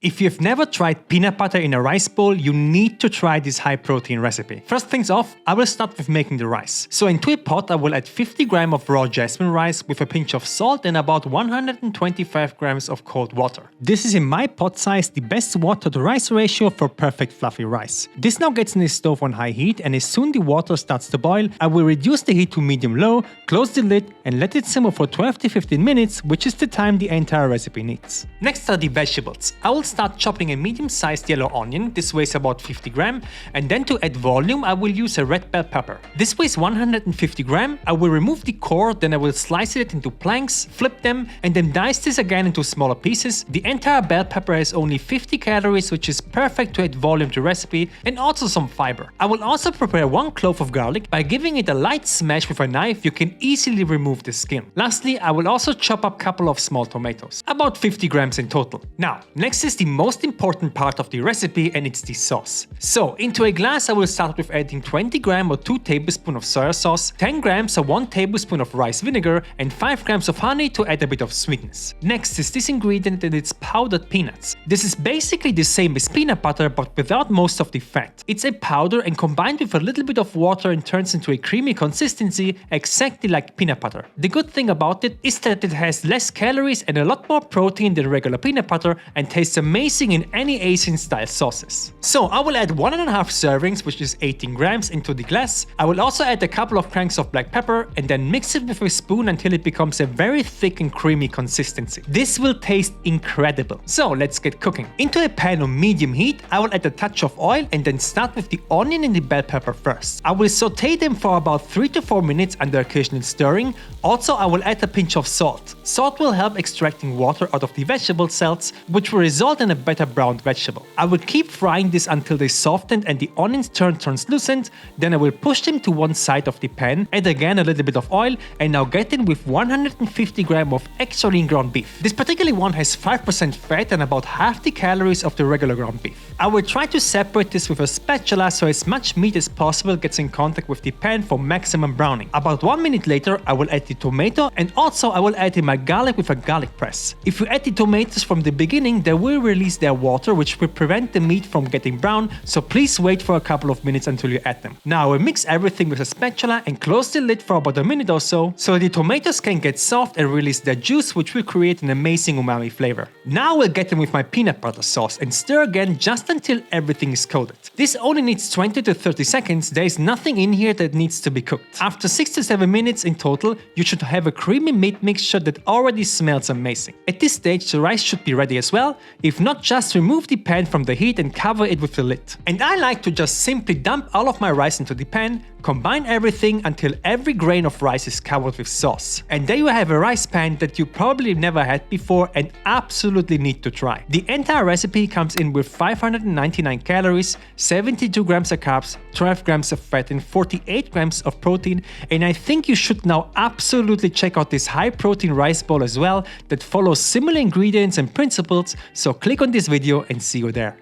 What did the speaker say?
If you've never tried peanut butter in a rice bowl, you need to try this high protein recipe. First things off, I will start with making the rice. So into a pot I will add 50 grams of raw jasmine rice with a pinch of salt and about 125 grams of cold water. This is in my pot size the best water to rice ratio for perfect fluffy rice. This now gets in the stove on high heat, and as soon the water starts to boil, I will reduce the heat to medium-low, close the lid and let it simmer for 12 to 15 minutes, which is the time the entire recipe needs. Next are the vegetables. I will start chopping a medium-sized yellow onion, this weighs about 50 grams, and then to add volume I will use a red bell pepper. This weighs 150 grams. I will remove the core, then I will slice it into planks, flip them, and then dice this again into smaller pieces. The entire bell pepper has only 50 calories, which is perfect to add volume to recipe and also some fiber. I will also prepare 1 clove of garlic. By giving it a light smash with a knife, you can easily remove the skin. Lastly, I will also chop up a couple of small tomatoes, about 50 grams in total. Now, next is the most important part of the recipe, and it's the sauce. So into a glass I will start with adding 20 grams or 2 tablespoons of soy sauce, 10 grams or 1 tablespoon of rice vinegar, and 5 grams of honey to add a bit of sweetness. Next is this ingredient, and it's powdered peanuts. This is basically the same as peanut butter but without most of the fat. It's a powder, and combined with a little bit of water and turns into a creamy consistency exactly like peanut butter. The good thing about it is that it has less calories and a lot more protein than regular peanut butter and tastes amazing in any Asian style sauces. So I will add 1.5 servings, which is 18 grams, into the glass. I will also add a couple of cranks of black pepper and then mix it with a spoon until it becomes a very thick and creamy consistency. This will taste incredible. So let's get cooking. Into a pan on medium heat I will add a touch of oil and then start with the onion and the bell pepper first. I will saute them for about 3 to 4 minutes under occasional stirring. Also I will add a pinch of salt. Salt will help extracting water out of the vegetable cells, which will result in a better browned vegetable. I will keep frying this until they soften and the onions turn translucent. Then I will push them to one side of the pan, add again a little bit of oil, and now get in with 150 grams of extra lean ground beef. This particular one has 5% fat and about half the calories of the regular ground beef. I will try to separate this with a spatula so as much meat as possible gets in contact with the pan for maximum browning. About 1 minute later I will add the tomato, and also I will add in my garlic with a garlic press. If you add the tomatoes from the beginning, they will release their water, which will prevent the meat from getting brown, so please wait for a couple of minutes until you add them. Now I will mix everything with a spatula and close the lid for about a minute or so the tomatoes can get soft and release their juice, which will create an amazing umami flavor. Now we'll get them with my peanut butter sauce and stir again just until everything is coated. This only needs 20 to 30 seconds, there is nothing in here that needs to be cooked. After 6 to 7 minutes in total, you should have a creamy meat mixture that already smells amazing. At this stage the rice should be ready as well. If not, just remove the pan from the heat and cover it with the lid. And I like to just simply dump all of my rice into the pan, combine everything until every grain of rice is covered with sauce. And there you have a rice pan that you probably never had before and absolutely need to try. The entire recipe comes in with 599 calories, 72 grams of carbs, 12 grams of fat and 48 grams of protein, and I think you should now absolutely check out this high protein rice bowl as well that follows similar ingredients and principles, so click on this video and see you there.